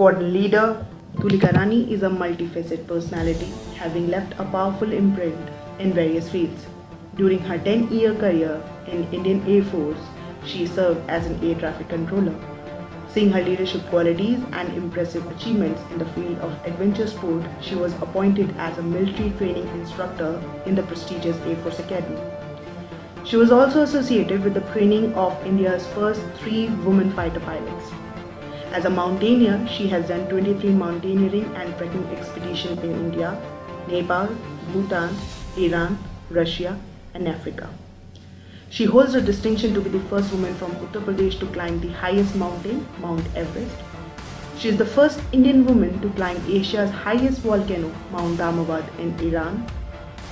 Squadron leader, Tulika Rani is a multifaceted personality, having left a powerful imprint in various fields. During her 10-year career in Indian Air Force, she served as an air traffic controller. Seeing her leadership qualities and impressive achievements in the field of adventure sport, she was appointed as a military training instructor in the prestigious Air Force Academy. She was also associated with the training of India's first 3 women fighter pilots. As a mountaineer, she has done 23 mountaineering and trekking expeditions in India, Nepal, Bhutan, Iran, Russia, and Africa. She holds the distinction to be the first woman from Uttar Pradesh to climb the highest mountain, Mount Everest. She is the first Indian woman to climb Asia's highest volcano, Mount Damawand in Iran,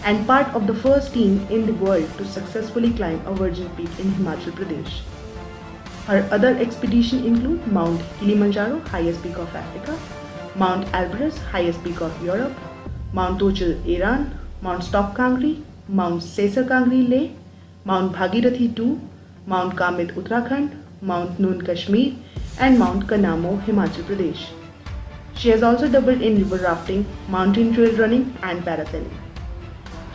and part of the first team in the world to successfully climb a virgin peak in Himachal Pradesh. Her other expeditions include Mount Kilimanjaro, highest peak of Africa, Mount Elbrus, highest peak of Europe, Mount Tochal, Iran, Mount Stok Kangri, Mount Sesar Kangri, Leh, Mount Bhagirathi 2, Mount Kamit, Uttarakhand, Mount Noon, Kashmir, and Mount Kanamo, Himachal Pradesh. She has also dabbled in river rafting, mountain trail running, and parasailing.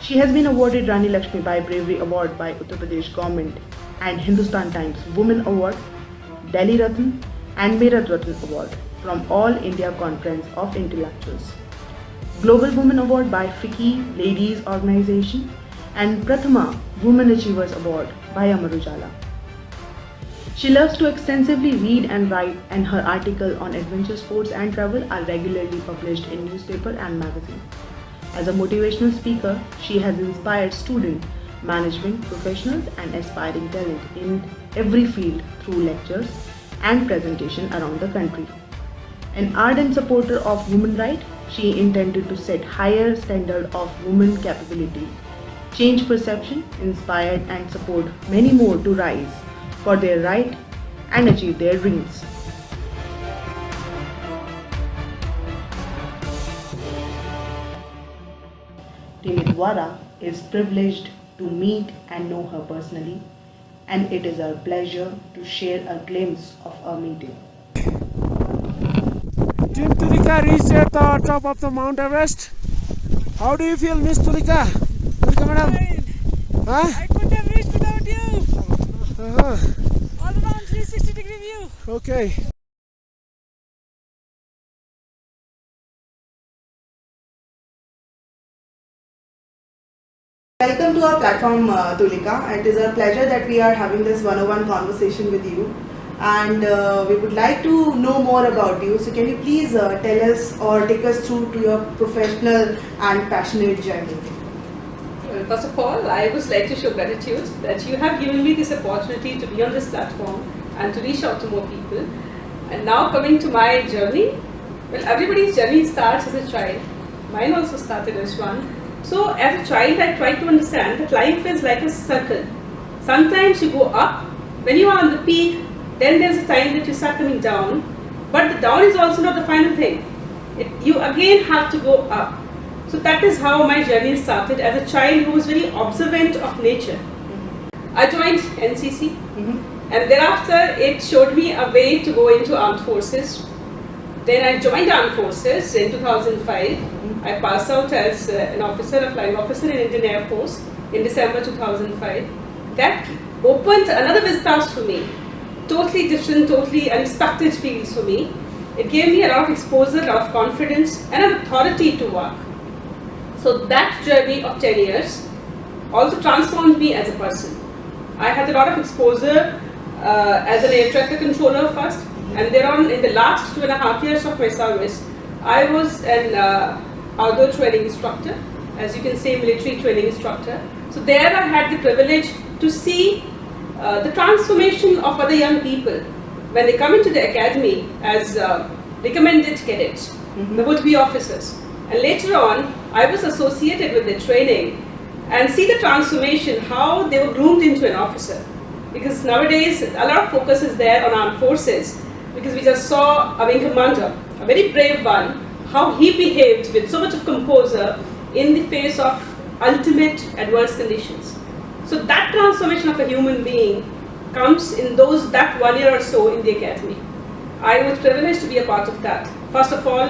She has been awarded Rani Lakshmibai Bravery Award by Uttar Pradesh government and Hindustan Times Women Award, Delhi Ratna, and Meerut Ratna Award from All India Conference of Intellectuals, Global Women Award by FICCI Ladies Organization, and Prathama Women Achievers Award by Amar Ujala. She loves to extensively read and write, and her articles on adventure sports and travel are regularly published in newspaper and magazine. As a motivational speaker, she has inspired students, management professionals, and aspiring talent in every field through lectures and presentation around the country. An ardent supporter of women's rights, she intended to set higher standard of women capability, change perception, inspire and support many more to rise for their right and achieve their dreams. Team Dwara is privileged to meet and know her personally, and it is our pleasure to share a glimpse of our meeting. Team Tulika reached at the top of the Mount Everest. How do you feel, Miss Tulika? Tulika madam? Huh? I couldn't have reached without you. All around 360-degree view. Okay. Welcome to our platform, Tulika. It is a pleasure that we are having this one-on-one conversation with you, and we would like to know more about you. So can you please tell us or take us through to your professional and passionate journey? Well, first of all, I would like to show gratitude that you have given me this opportunity to be on this platform and to reach out to more people. And now coming to my journey, well, everybody's journey starts as a child. Mine also started as one. So as a child, I tried to understand that life is like a circle. Sometimes you go up. When you are on the peak, then there's a time that you start coming down. But the down is also not the final thing. You again have to go up. So that is how my journey started as a child who was very observant of nature. I joined NCC, and thereafter it showed me a way to go into armed forces. Then I joined armed forces in 2005. I passed out as an officer, a flying officer in Indian Air Force in December 2005. That opened another vistas for me. Totally different, totally unexpected fields for me. It gave me a lot of exposure, a lot of confidence, and an authority to work. So that journey of 10 years also transformed me as a person. I had a lot of exposure as an air traffic controller first, and thereon in the last 2.5 years of my service, I was an outdoor training instructor, as you can say, military training instructor. So there I had the privilege to see the transformation of other young people when they come into the academy as recommended cadets, the would-be officers. And later on, I was associated with the training and see the transformation, how they were groomed into an officer. Because nowadays, a lot of focus is there on armed forces, because we just saw a wing commander, a very brave one, how he behaved with so much of composure in the face of ultimate adverse conditions. So that transformation of a human being comes in that 1 year or so in the academy. I was privileged to be a part of that. First of all,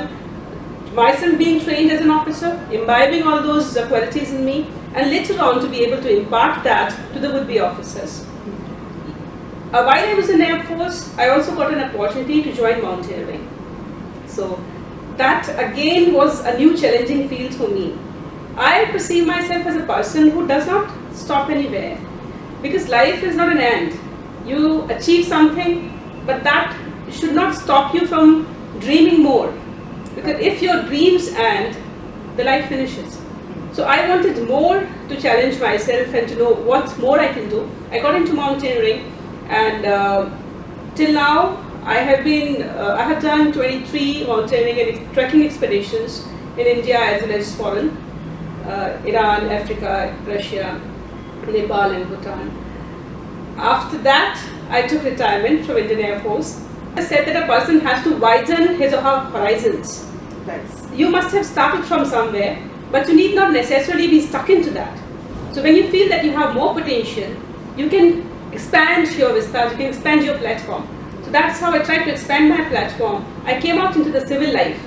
myself being trained as an officer, imbibing all those qualities in me, and later on to be able to impart that to the would-be officers. While I was in Air Force, I also got an opportunity to join mountaineering. So that again was a new challenging field for me. I perceive myself as a person who does not stop anywhere, because life is not an end. You achieve something, but that should not stop you from dreaming more, because if your dreams end, the life finishes. So I wanted more to challenge myself and to know what more I can do. I got into mountaineering, and till now I have done 23 mountaineering and trekking expeditions in India as well as foreign, Iran, Africa, Russia, Nepal and Bhutan. After that, I took retirement from Indian Air Force. I said that a person has to widen his or her horizons. You must have started from somewhere, but you need not necessarily be stuck into that. So when you feel that you have more potential, you can expand your vistas, you can expand your platform. So that's how I tried to expand my platform. I came out into the civil life.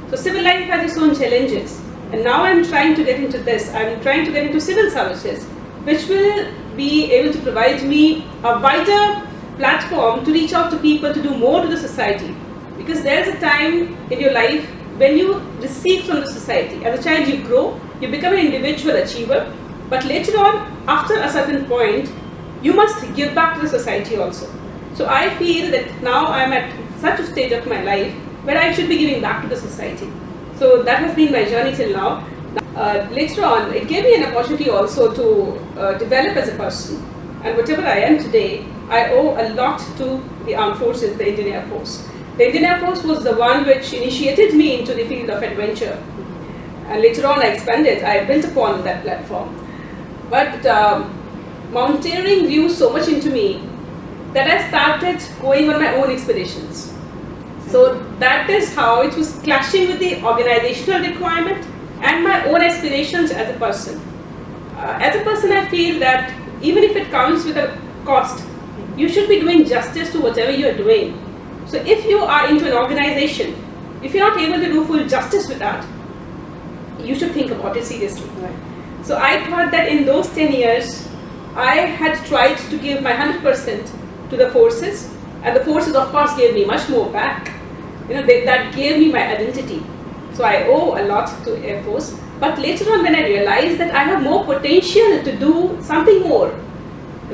So civil life has its own challenges. And now I'm trying to get into this. I'm trying to get into civil services, which will be able to provide me a wider platform to reach out to people, to do more to the society. Because there's a time in your life when you receive from the society. As a child you grow, you become an individual achiever, but later on, after a certain point, you must give back to the society also. So I feel that now I'm at such a stage of my life where I should be giving back to the society. So that has been my journey till now. Later on, it gave me an opportunity also to develop as a person. And whatever I am today, I owe a lot to the armed forces, the Indian Air Force. The Indian Air Force was the one which initiated me into the field of adventure. And later on I expanded, I built upon that platform. But mountaineering grew so much into me that I started going on my own expeditions. So that is how it was clashing with the organizational requirement and my own aspirations as a person. As a person, I feel that even if it comes with a cost, you should be doing justice to whatever you are doing. So if you are into an organization, if you're not able to do full justice with that, you should think about it seriously. Right. So I thought that in those 10 years, I had tried to give my 100% to the forces, and the forces of course gave me much more back. That gave me my identity. So I owe a lot to Air Force. But later on, when I realized that I have more potential to do something more,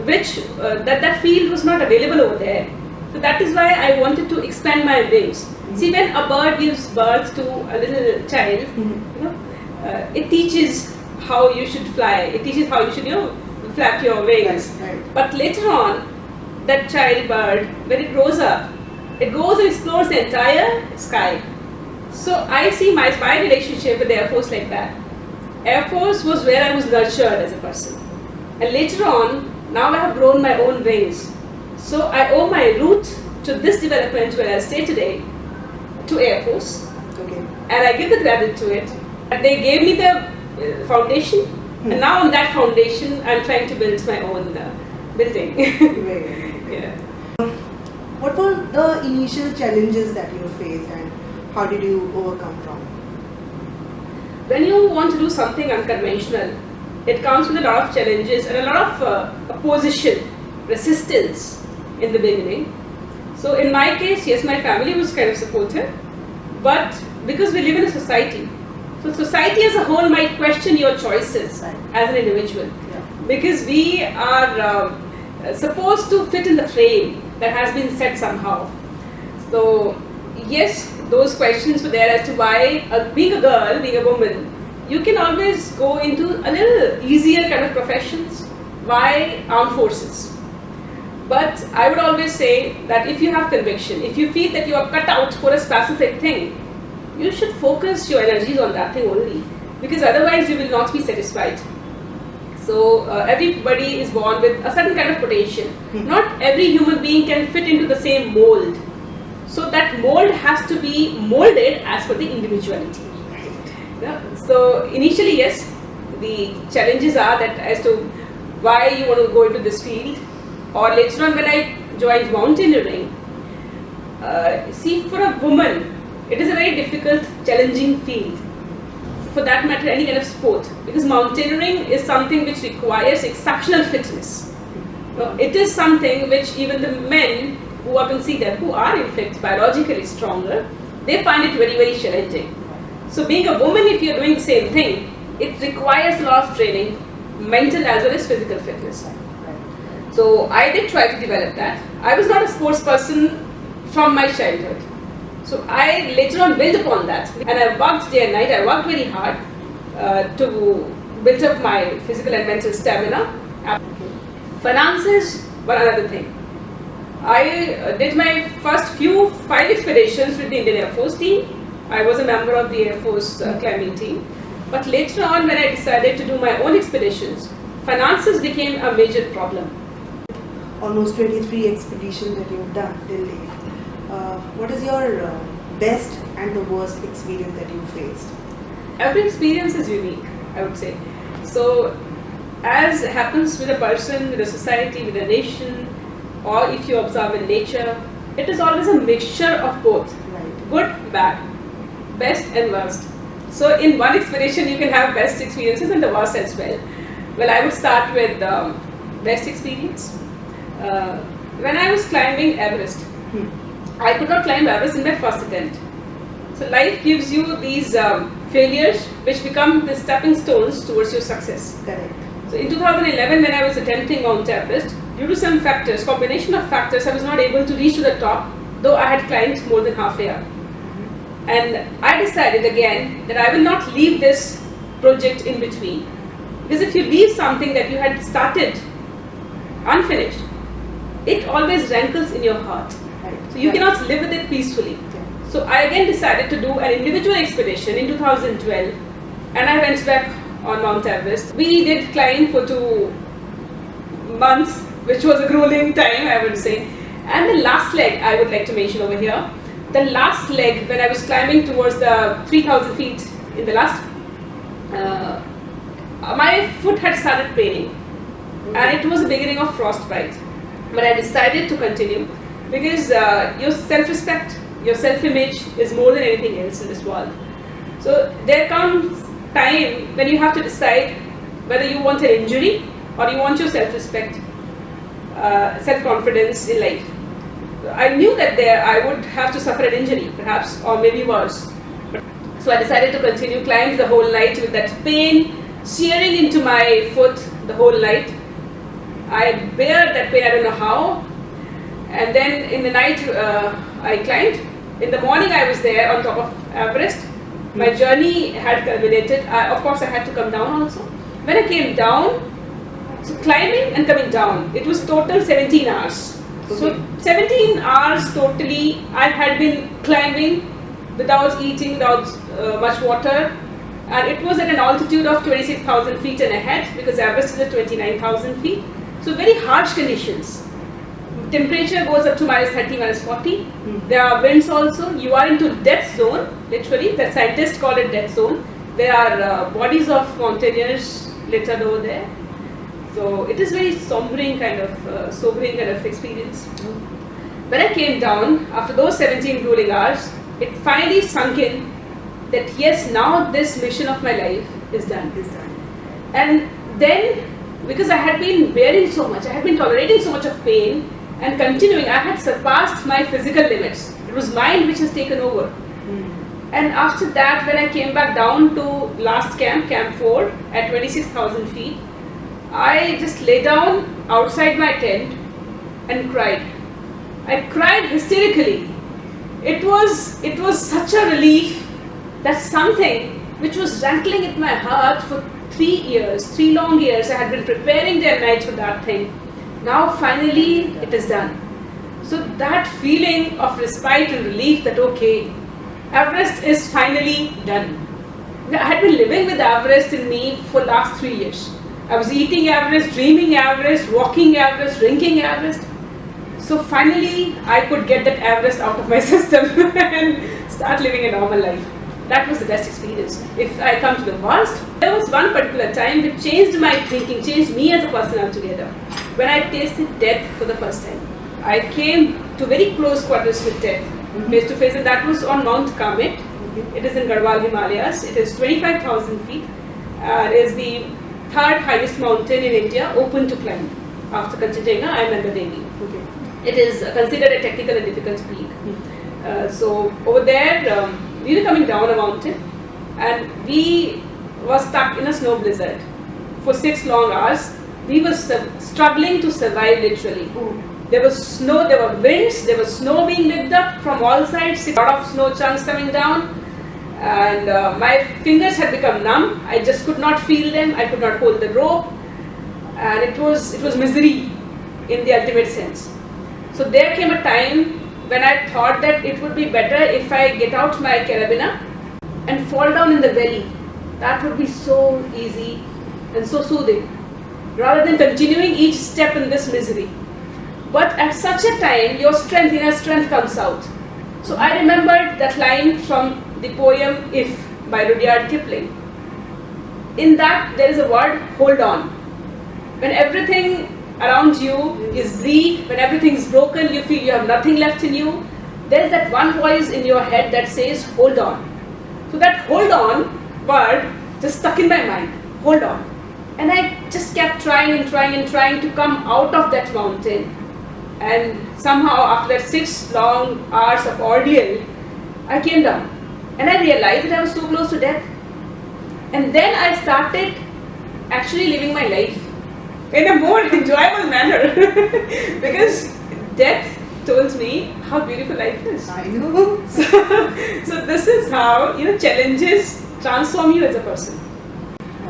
which that field was not available over there. So that is why I wanted to expand my wings. See, when a bird gives birth to a little child, it teaches how you should fly. It teaches how you should, flap your wings. Right. But later on, that child bird, when it grows up, it goes and explores the entire sky. So I see my relationship with the Air Force like that. Air Force was where I was nurtured as a person. And later on, now I have grown my own wings. So I owe my root to this development where I stay today to Air Force. Okay. And I give the credit to it. And they gave me the foundation. And now on that foundation, I'm trying to build my own building. Yeah. What were the initial challenges that you faced and how did you overcome from? When you want to do something unconventional, it comes with a lot of challenges and a lot of opposition, resistance in the beginning. So in my case, yes, my family was kind of supportive, but because we live in a society, so society as a whole might question your choices as an individual, because we are supposed to fit in the frame that has been set somehow. So yes, those questions were there as to why being a girl, being a woman, you can always go into a little easier kind of professions. Why armed forces? But I would always say that if you have conviction, if you feel that you are cut out for a specific thing, you should focus your energies on that thing only, because otherwise you will not be satisfied. So everybody is born with a certain kind of potential. Not every human being can fit into the same mold. So that mold has to be molded as per the individuality. So initially, yes, the challenges are that as to why you want to go into this field, or later on when I joined mountaineering. See, for a woman, It is a very difficult, challenging field. For that matter, any kind of sport, because mountaineering is something which requires exceptional fitness. It is something which even the men who are considered, who are in fact biologically stronger, they find it very, very challenging. So being a woman, if you're doing the same thing, it requires a lot of training, mental as well as physical fitness. So I did try to develop that. I was not a sports person from my childhood. So I later on built upon that, and I worked day and night. I worked very hard to build up my physical and mental stamina. Finances were another thing. I did my first 5 expeditions with the Indian Air Force team. I was a member of the Air Force climbing team. But later on, when I decided to do my own expeditions, finances became a major problem. Almost 23 expeditions that you've done till date. What is your best and the worst experience that you faced? Every experience is unique, I would say. So, as happens with a person, with a society, with a nation, or if you observe in nature, it is always a mixture of both. Right. Good, bad, best and worst. So in one expedition you can have best experiences and the worst as well. Well, I would start with best experience. When I was climbing Everest, I could not climb Everest in my first attempt. So life gives you these failures which become the stepping stones towards your success. Correct. So in 2011, when I was attempting Mount Everest, due to some factors, combination of factors, I was not able to reach to the top, though I had climbed more than half a year. And I decided again that I will not leave this project in between, because if you leave something that you had started unfinished, it always rankles in your heart. Right. So you cannot live with it peacefully. Yeah. So I again decided to do an individual expedition in 2012, and I went back on Mount Everest. We did climb for 2 months, which was a grueling time, I would say. And the last leg I would like to mention over here. The last leg, when I was climbing towards the 3000 feet in the last, my foot had started paining, and it was the beginning of frostbite. But I decided to continue because your self-respect, your self-image is more than anything else in this world. So there comes time when you have to decide whether you want an injury or you want your self-respect, self-confidence in life. I knew that there I would have to suffer an injury, perhaps, or maybe worse. So I decided to continue, climb the whole night with that pain searing into my foot the whole night. I bared that pain, I don't know how. And then in the night I climbed. In the morning I was there on top of Everest. My journey had culminated. Of course I had to come down also. When I came down, so climbing and coming down, it was total 17 hours. So 17 hours totally I had been climbing without eating, without much water, and it was at an altitude of 26,000 feet and ahead, because Everest is at 29,000 feet. So very harsh conditions. Temperature goes up to -30, -40. There are winds also. You are into death zone, literally. The scientists call it death zone. There are bodies of mountaineers littered over there. So it is very sobering kind of experience. When I came down, after those 17 grueling hours, it finally sunk in that yes, now this mission of my life is done. And then, because I had been bearing so much, I had been tolerating so much of pain and continuing, I had surpassed my physical limits. It was mind which has taken over. And after that, when I came back down to last camp, Camp 4, at 26,000 feet, I just lay down outside my tent and cried. I cried hysterically. It was such a relief that something which was rankling at my heart for 3 years, 3 long years, I had been preparing day and night for that thing. Now finally it is done. So that feeling of respite and relief that okay, Everest is finally done. I had been living with Everest in me for last 3 years. I was eating Everest, dreaming Everest, walking Everest, drinking Everest. So finally I could get that Everest out of my system and start living a normal life. That was the best experience. If I come to the worst, there was one particular time which changed my thinking, changed me as a person altogether. When I tasted death for the first time. I came to very close quarters with death. face to face, and that was on Mount Kamet. Okay. It is in Garhwal Himalayas. It is 25,000 feet. It is the third highest mountain in India open to climb after Kanchenjunga and Nanda Devi. Okay. It is considered a technical and difficult peak. So over there, we were coming down a mountain, and we were stuck in a snow blizzard for 6 long hours. We were struggling to survive literally. Oh. There was snow, there were winds, there was snow being lifted up from all sides, a lot of snow chunks coming down, and my fingers had become numb. I just could not feel them, I could not hold the rope, and it was misery in the ultimate sense. So there came a time when I thought that it would be better if I get out my carabiner and fall down in the valley. That would be so easy and so soothing, rather than continuing each step in this misery. But at such a time, your strength, inner strength comes out. So I remembered that line from the poem If by Rudyard Kipling. In that there is a word, hold on. When everything around you is bleak, when everything is broken, you feel you have nothing left in you, there is that one voice in your head that says, hold on. So that hold on word just stuck in my mind, hold on. And I just kept trying and trying and trying to come out of that mountain. And somehow after that 6 long hours of ordeal, I came down. And I realized that I was so close to death. And then I started actually living my life in a more enjoyable manner. Because death told me how beautiful life is. I know. So this is how, challenges transform you as a person.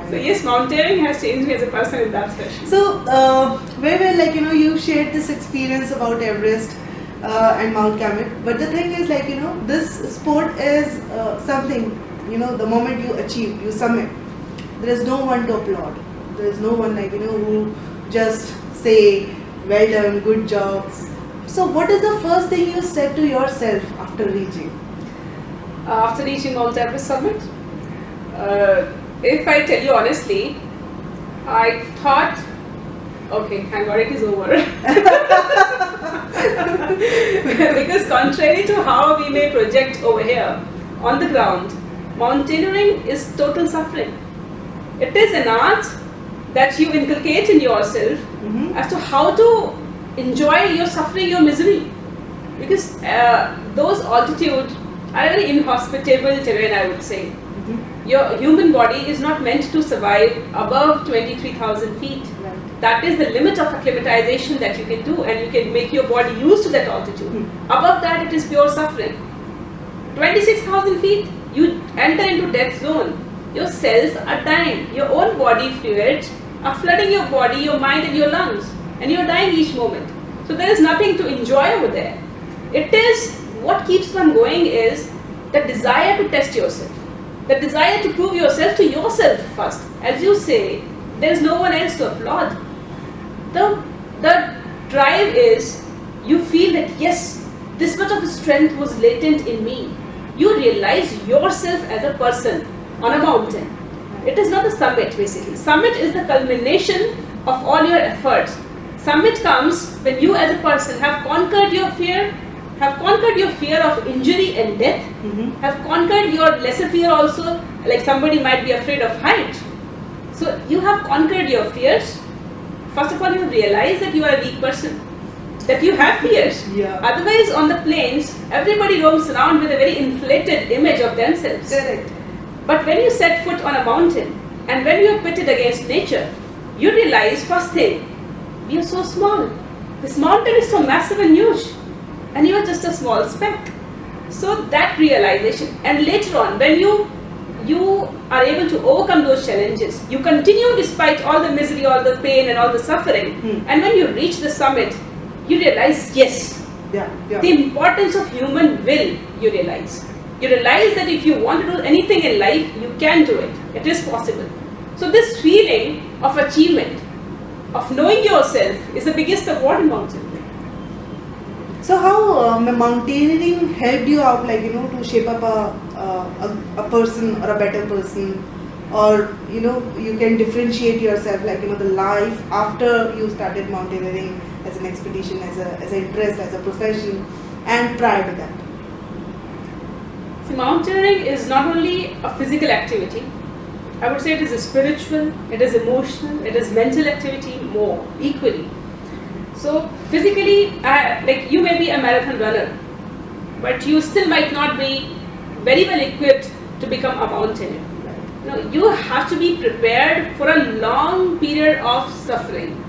So yes, mountaineering has changed me as a person in that fashion. So, where you shared this experience about Everest and Mount Kamet, but the thing is this sport is something, the moment you achieve, you summit, there is no one to applaud. There is no one who just say, well done, good job. So what is the first thing you said to yourself after reaching? After reaching Mount Everest summit? If I tell you honestly, I thought, okay, thank God it is over. Because contrary to how we may project over here, on the ground, mountaineering is total suffering. It is an art that you inculcate in yourself as to how to enjoy your suffering, your misery. Because those altitudes are a very inhospitable terrain, I would say. Your human body is not meant to survive above 23,000 feet. Right. That is the limit of acclimatization that you can do, and you can make your body used to that altitude. Above that, it is pure suffering. 26,000 feet, you enter into death zone. Your cells are dying. Your own body fluids are flooding your body, your mind and your lungs, and you are dying each moment. So there is nothing to enjoy over there. It is, what keeps one going is the desire to test yourself. The desire to prove yourself to yourself first. As you say, there is no one else to applaud. The drive is, you feel that yes, this much of strength was latent in me. You realize yourself as a person on a mountain. It is not the summit basically. Summit is the culmination of all your efforts. Summit comes when you as a person have conquered your fear, of injury and death, have conquered your lesser fear also, like somebody might be afraid of height. So you have conquered your fears. First of all, you realize that you are a weak person, that you have fears. Yeah. Otherwise, on the plains, everybody roams around with a very inflated image of themselves. Correct. But when you set foot on a mountain, and when you are pitted against nature, you realize, first thing, we are so small. This mountain is so massive and huge, and you are just a small speck. So that realization, and later on, when you are able to overcome those challenges, you continue despite all the misery, all the pain and all the suffering, and when you reach the summit, you realize, yes, the importance of human will, you realize. You realize that if you want to do anything in life, you can do it. It is possible. So this feeling of achievement, of knowing yourself, is the biggest award in mountaineering. So how mountaineering helped you out, to shape up a person or a better person, or you can differentiate yourself, the life after you started mountaineering as an expedition, as an interest, as a profession, and prior to that? See, mountaineering is not only a physical activity, I would say it is a spiritual, it is emotional, it is mental activity more, equally. So physically, like you may be a marathon runner, but you still might not be very well equipped to become a mountaineer. You have to be prepared for a long period of suffering.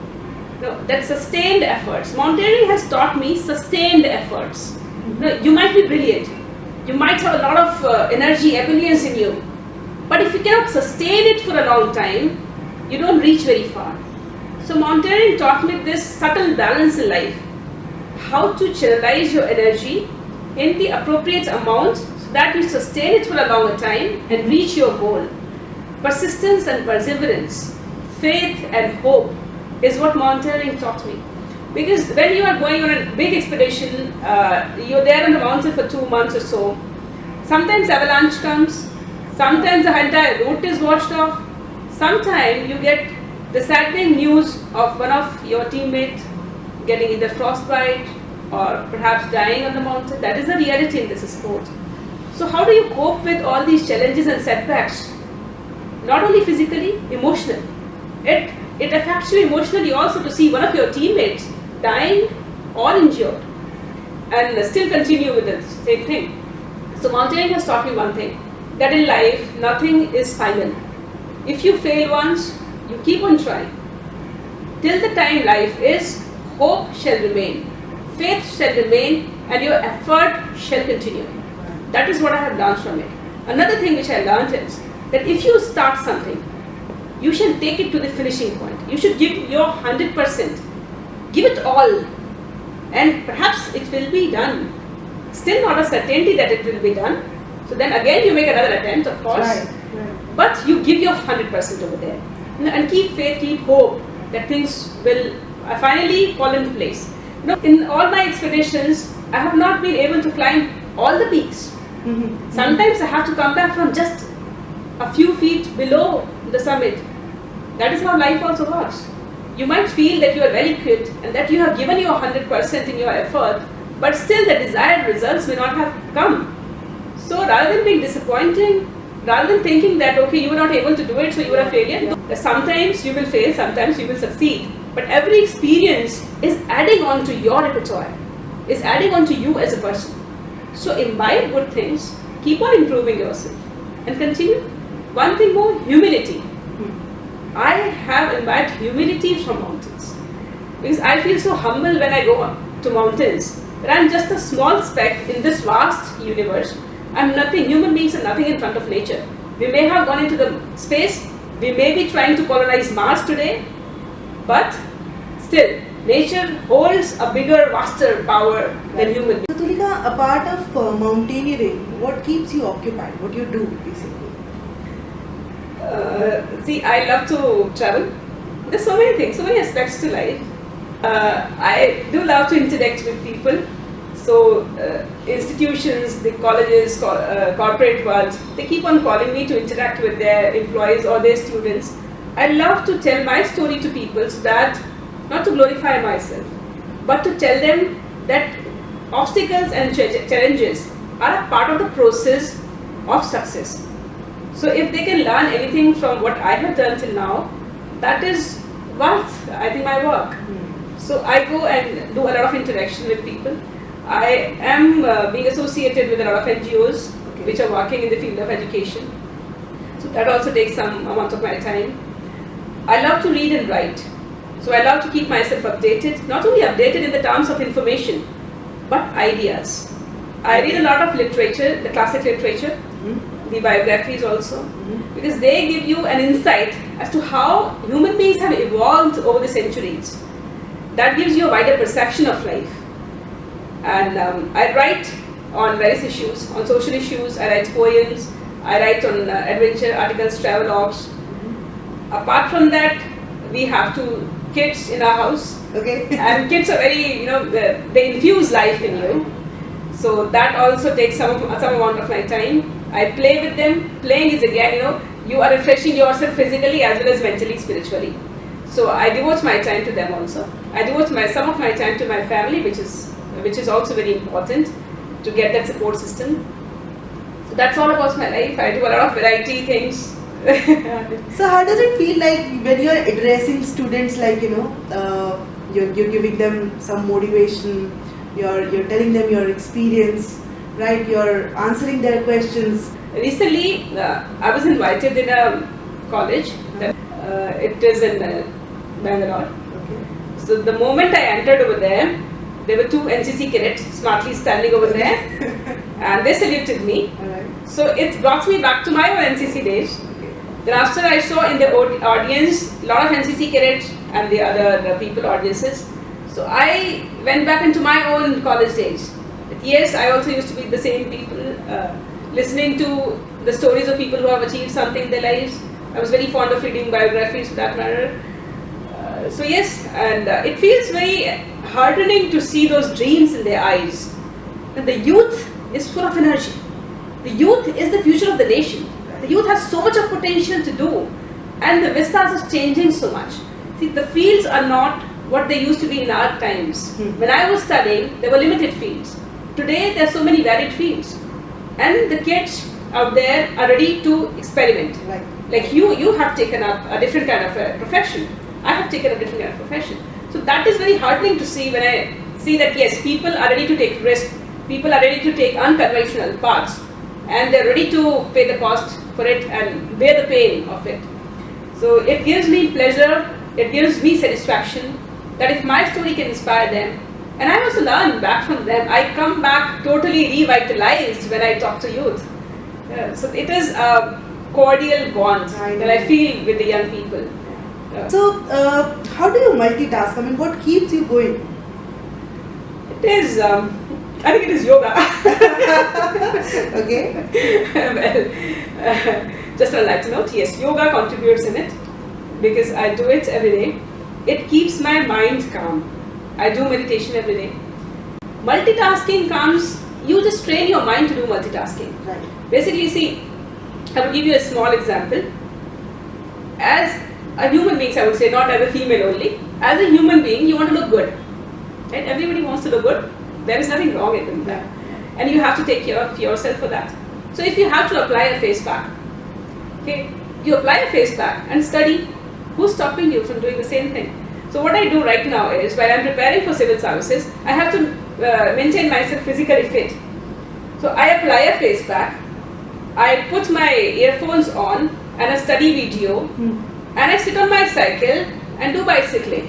That sustained efforts. Mountaineering has taught me sustained efforts. You might be brilliant, you might have a lot of energy, ebullience in you, but if you cannot sustain it for a long time, you don't reach very far. So mountaineering taught me this subtle balance in life, how to channelize your energy in the appropriate amount so that you sustain it for a longer time and reach your goal. Persistence and perseverance, faith and hope is what mountaineering taught me. Because when you are going on a big expedition, you're there on the mountain for 2 months or so. Sometimes avalanche comes, sometimes the entire route is washed off, sometimes you get the saddening news of one of your teammates getting either frostbite or perhaps dying on the mountain. That is the reality in this sport. So how do you cope with all these challenges and setbacks? Not only physically, emotionally. It affects you emotionally also to see one of your teammates dying or injured and still continue with the same thing. So mountaineering has taught me one thing, that in life nothing is final. If you fail once, you keep on trying. Till the time life is, hope shall remain, faith shall remain, and your effort shall continue. That is what I have learned from it. Another thing which I learned is that if you start something, you shall take it to the finishing point. You should give your 100%. Give it all. And perhaps it will be done. Still not a certainty that it will be done. So then again you make another attempt, of course. Right. But you give your 100% over there. And keep faith, keep hope that things will finally fall into place. In all my expeditions, I have not been able to climb all the peaks. Sometimes I have to come back from just a few feet below the summit. That is how life also works. You might feel that you are well equipped and that you have given your 100% in your effort, but still the desired results may not have come. So rather than being disappointing, rather than thinking that okay, you were not able to do it, so you were a failure, sometimes you will fail, sometimes you will succeed. But every experience is adding on to your repertoire, is adding on to you as a person. So imbibe good things, keep on improving yourself and continue. One thing more, humility. I have imbibed humility from mountains because I feel so humble when I go to mountains that I am just a small speck in this vast universe. I am nothing. Human beings are nothing in front of nature. We may have gone into the space, we may be trying to colonize Mars today, but still nature holds a bigger, vaster power than human beings. So Tulika, apart of mountaineering, what keeps you occupied? What do you do basically? See, I love to travel. There's so many things, so many aspects to life. I do love to interact with people. So institutions, the colleges, corporate world, they keep on calling me to interact with their employees or their students. I love to tell my story to people so that, not to glorify myself, but to tell them that obstacles and challenges are a part of the process of success. So if they can learn anything from what I have done till now, that is worth, I think, my work. So I go and do a lot of interaction with people. I am being associated with a lot of NGOs which are working in the field of education. So that also takes some amount of my time. I love to read and write. So I love to keep myself updated, not only updated in the terms of information, but ideas. I read a lot of literature, the classic literature, the biographies also, because they give you an insight as to how human beings have evolved over the centuries. That gives you a wider perception of life. And I write on various issues, on social issues, I write poems, I write on adventure articles, travel logs. Apart from that, we have 2 kids in our house. Okay. And kids are very, they infuse life in you. So that also takes some amount of my time. I play with them. Playing is again, you are refreshing yourself physically as well as mentally, spiritually. So I devote my time to them also. I devote some of my time to my family, which is also very important to get that support system. So that's all about my life. I do a lot of variety things. So how does it feel like when you're addressing students, like you're giving them some motivation, you're telling them your experience, right? You're answering their questions. Recently, I was invited in a college. It is in Bangalore. Okay. So the moment I entered over there were two NCC cadets smartly standing over there, and they saluted me. Alright. So it brought me back to my own NCC days. Then after I saw in the audience a lot of NCC cadets and the other people audiences. So I went back into my own college days. But yes, I also used to be the same people, listening to the stories of people who have achieved something in their lives. I was very fond of reading biographies for that matter. So yes, and it feels very heartening to see those dreams in their eyes. And the youth is full of energy. The youth is the future of the nation. The youth has so much of potential to do, and the vistas is changing so much. See, the fields are not what they used to be in our times. When I was studying, there were limited fields. Today, there are so many varied fields, and the kids out there are ready to experiment. Right. Like you have taken up a different kind of a profession. I have taken a different kind of profession. So that is very heartening to see when I see that yes, people are ready to take risks. People are ready to take unconventional paths, and they're ready to pay the cost for it and bear the pain of it. So it gives me pleasure, it gives me satisfaction that if my story can inspire them, and I also learn back from them, I come back totally revitalized when I talk to youth. So it is a cordial bond that I feel with the young people. So how do you multitask? I mean, what keeps you going? It is, I think it is yoga. Okay. Well, just on that note, yes, yoga contributes in it because I do it every day. It keeps my mind calm. I do meditation every day. Multitasking comes, you just train your mind to do multitasking. Right. Basically, see, I will give you a small example. As a human being, I would say, not as a female only, as a human being, you want to look good. Right? Everybody wants to look good. There is nothing wrong in that. And you have to take care of yourself for that. So if you have to apply a face pack, okay, you apply a face pack and study. Who's stopping you from doing the same thing? So what I do right now is, while I'm preparing for civil services, I have to maintain myself physically fit. So I apply a face pack, I put my earphones on and a study video, and I sit on my cycle and do bicycling.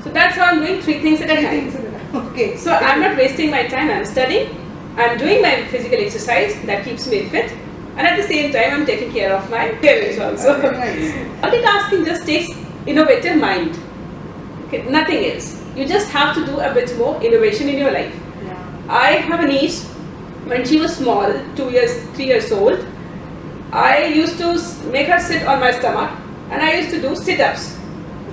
So that's how I'm doing 3 things at a time. Okay. So I'm not wasting my time, I'm studying, I'm doing my physical exercise that keeps me fit, and at the same time I'm taking care of my parents also. Nice. Multitasking just takes innovative mind. Okay, nothing else. You just have to do a bit more innovation in your life. Yeah. I have a niece. When she was small, 2 years, 3 years old, I used to make her sit on my stomach and I used to do sit-ups.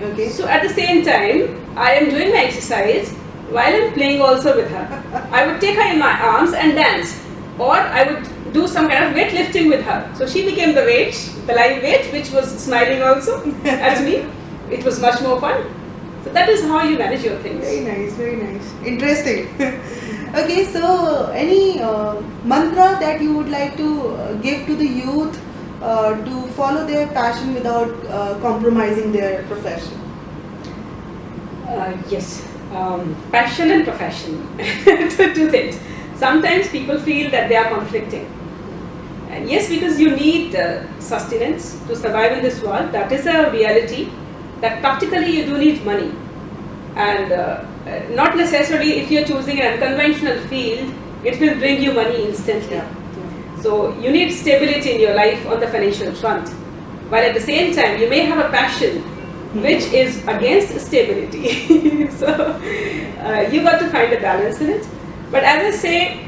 Okay. So at the same time, I am doing my exercise while I'm playing also with her. I would take her in my arms and dance, or I would do some kind of weightlifting with her. So she became the weight, the live weight, which was smiling also at me. It was much more fun. So that is how you manage your things. Very nice, very nice. Interesting. Okay, so any mantra that you would like to give to the youth to follow their passion without compromising their profession? Yes, passion and profession, two things. Sometimes people feel that they are conflicting. And yes, because you need sustenance to survive in this world, that is a reality, that practically you do need money. And not necessarily if you are choosing an unconventional field, it will bring you money instantly. So you need stability in your life on the financial front. While at the same time, you may have a passion which is against stability. So you got to find a balance in it. But as I say,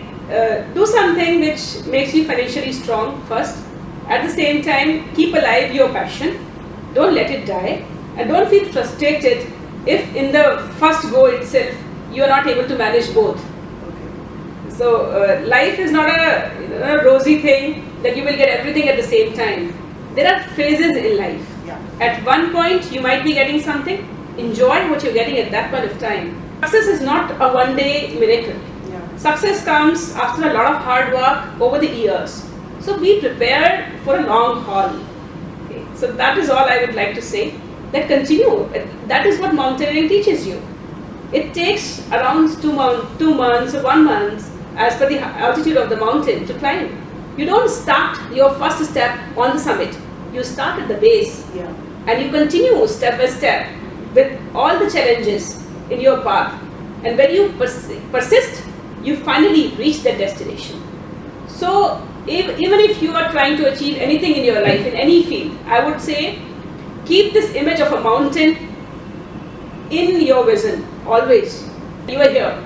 do something which makes you financially strong first. At the same time, keep alive your passion. Don't let it die. And don't feel frustrated if in the first go itself, you are not able to manage both. So life is not a rosy thing that you will get everything at the same time. There are phases in life. Yeah. At one point, you might be getting something. Enjoy what you're getting at that point of time. Success is not a one-day miracle. Yeah. Success comes after a lot of hard work over the years. So be prepared for a long haul. Okay. So that is all I would like to say. That continue. That is what mountaineering teaches you. It takes around 2 months or 1 month as per the altitude of the mountain to climb. You don't start your first step on the summit. You start at the base. Yeah. And you continue step by step with all the challenges in your path. And when you persist, you finally reach that destination. So even if you are trying to achieve anything in your life, in any field, I would say keep this image of a mountain in your vision always. You are here,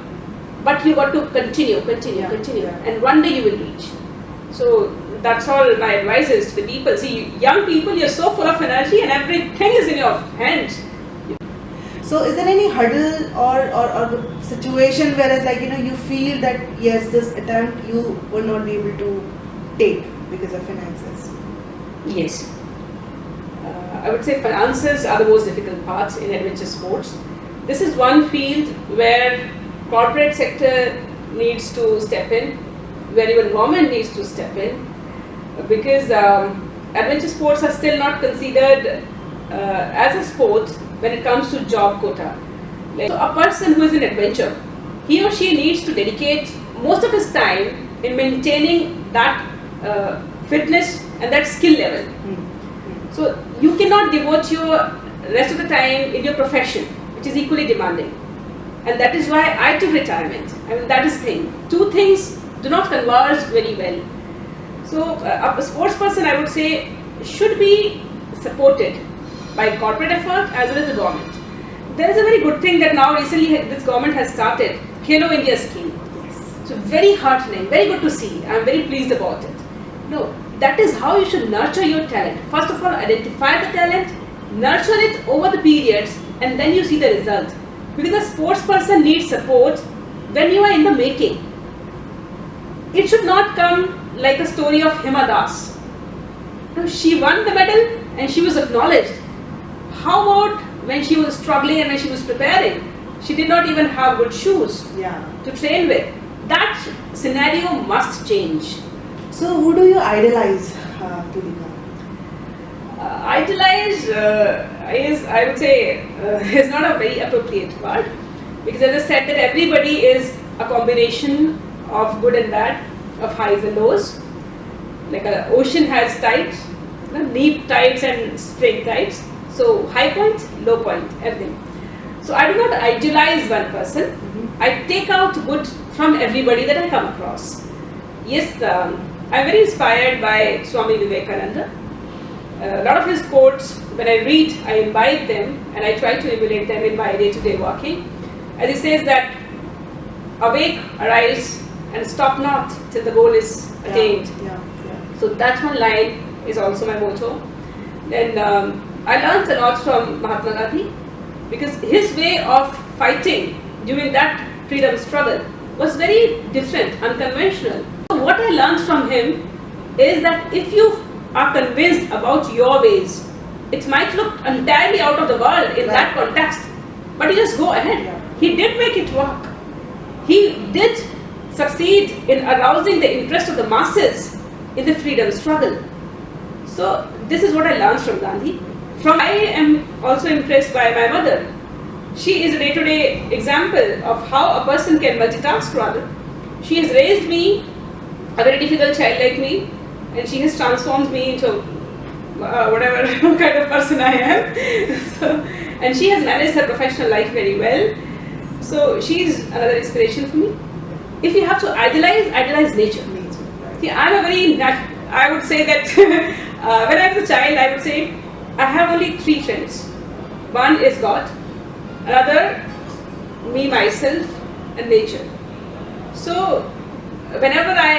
but you got to continue, and one day you will reach. So that's all my advice is to the people. See, young people, you're so full of energy and everything is in your hands. So is there any hurdle or situation whereas you feel that yes, this attempt you will not be able to take because of finances? Yes. I would say finances are the most difficult parts in adventure sports. This is one field where corporate sector needs to step in, where even government needs to step in, because adventure sports are still not considered as a sport when it comes to job quota. So a person who is in adventure, he or she needs to dedicate most of his time in maintaining that fitness and that skill level. So you cannot devote your rest of the time in your profession, which is equally demanding. And that is why I took retirement. I mean, that is the thing. Two things do not converge very well. So a sports person, I would say, should be supported by corporate effort as well as the government. There is a very good thing that now recently this government has started, Khelo India scheme. Yes. So very heartening, very good to see. I am very pleased about it. No, that is how you should nurture your talent. First of all, identify the talent, nurture it over the periods, and then you see the result. Because a sports person needs support when you are in the making. It should not come like the story of Hima Das. No, she won the medal and she was acknowledged. How about when she was struggling and when she was preparing? She did not even have good shoes to train with. That scenario must change. So who do you idolize, Tulika? Idolize is, I would say, is not a very appropriate word, because as I said that everybody is a combination of good and bad, of highs and lows. Like an ocean has tides, neap tides and spring tides. So high point, low point, everything. So I do not idealize one person. I take out good from everybody that I come across. Yes, I'm very inspired by Swami Vivekananda. A lot of his quotes, when I read, I imbibe them and I try to emulate them in my day-to-day walking. As he says that, awake, arise, and stop not till the goal is attained. So that one line is also my motto. Then I learned a lot from Mahatma Gandhi, because his way of fighting during that freedom struggle was very different, unconventional. So what I learned from him is that if you are convinced about your ways, it might look entirely out of the world in that context, but you just go ahead. He did make it work. He did succeed in arousing the interest of the masses in the freedom struggle. So this is what I learned from Gandhi. I am also impressed by my mother. She is a day-to-day example of how a person can multitask rather. She has raised me, a very difficult child like me, and she has transformed me into whatever kind of person I am. And she has managed her professional life very well. So she is another inspiration for me. If you have to idolize nature. See, I would say that when I was a child, I would say I have only 3 friends. One is God, another me, myself, and nature. So whenever I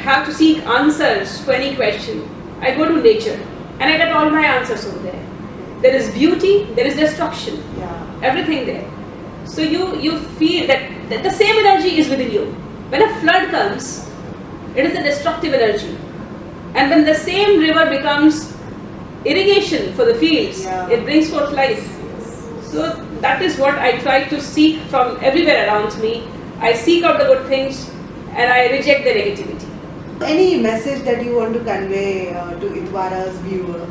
have to seek answers to any question, I go to nature and I get all my answers over there. There is beauty, there is destruction, everything there. So you feel that the same energy is within you. When a flood comes, it is a destructive energy. And when the same river becomes irrigation for the fields, it brings forth life. So that is what I try to seek from everywhere around me. I seek out the good things and I reject the negativity. Any message that you want to convey to Itwara's viewer?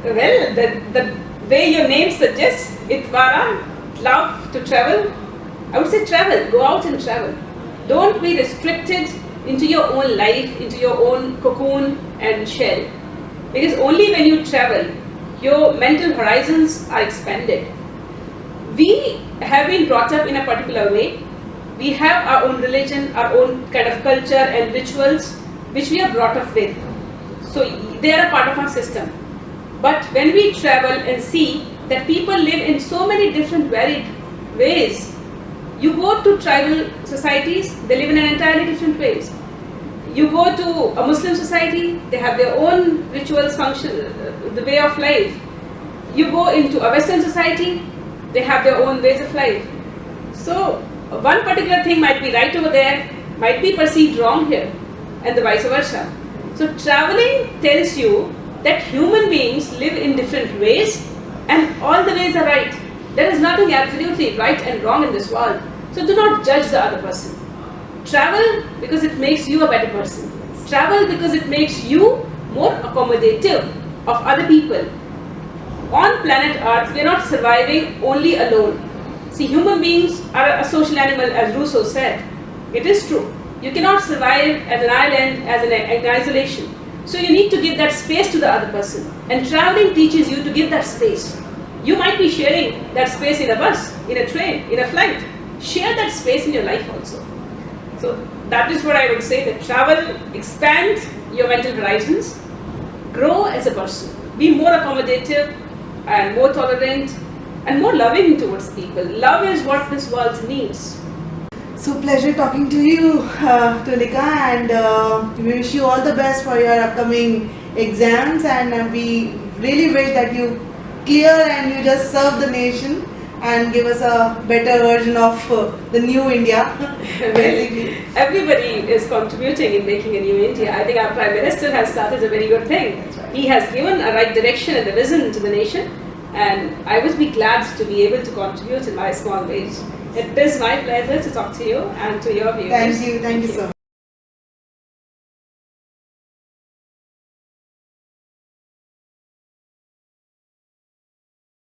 Well, the way your name suggests, Itwara, love to travel. I would say travel, go out and travel. Don't be restricted into your own life, into your own cocoon and shell. Because only when you travel, your mental horizons are expanded. We have been brought up in a particular way. We have our own religion, our own kind of culture and rituals, which we are brought up with. So they are a part of our system. But when we travel and see that people live in so many different varied ways, you go to tribal societies, they live in an entirely different ways. You go to a Muslim society, they have their own rituals, function, the way of life. You go into a Western society, they have their own ways of life. So one particular thing might be right over there, might be perceived wrong here, and the vice versa. So traveling tells you that human beings live in different ways and all the ways are right. There is nothing absolutely right and wrong in this world. So do not judge the other person. Travel because it makes you a better person. Travel because it makes you more accommodative of other people. On planet Earth, we are not surviving only alone. See, human beings are a social animal, as Rousseau said. It is true. You cannot survive as an island, as in isolation. So you need to give that space to the other person. And traveling teaches you to give that space. You might be sharing that space in a bus, in a train, in a flight. Share that space in your life also. So that is what I would say, that travel expands your mental horizons, grow as a person, be more accommodative and more tolerant and more loving towards people. Love is what this world needs. So pleasure talking to you, Tulika, and we wish you all the best for your upcoming exams, and we really wish that you clear and you just serve the nation and give us a better version of the new India, basically. Everybody is contributing in making a new India. I think our Prime Minister has started a very good thing. That's right. He has given a right direction and a vision to the nation, and I would be glad to be able to contribute in my small ways. It is my pleasure to talk to you and to your viewers. Thank you so much.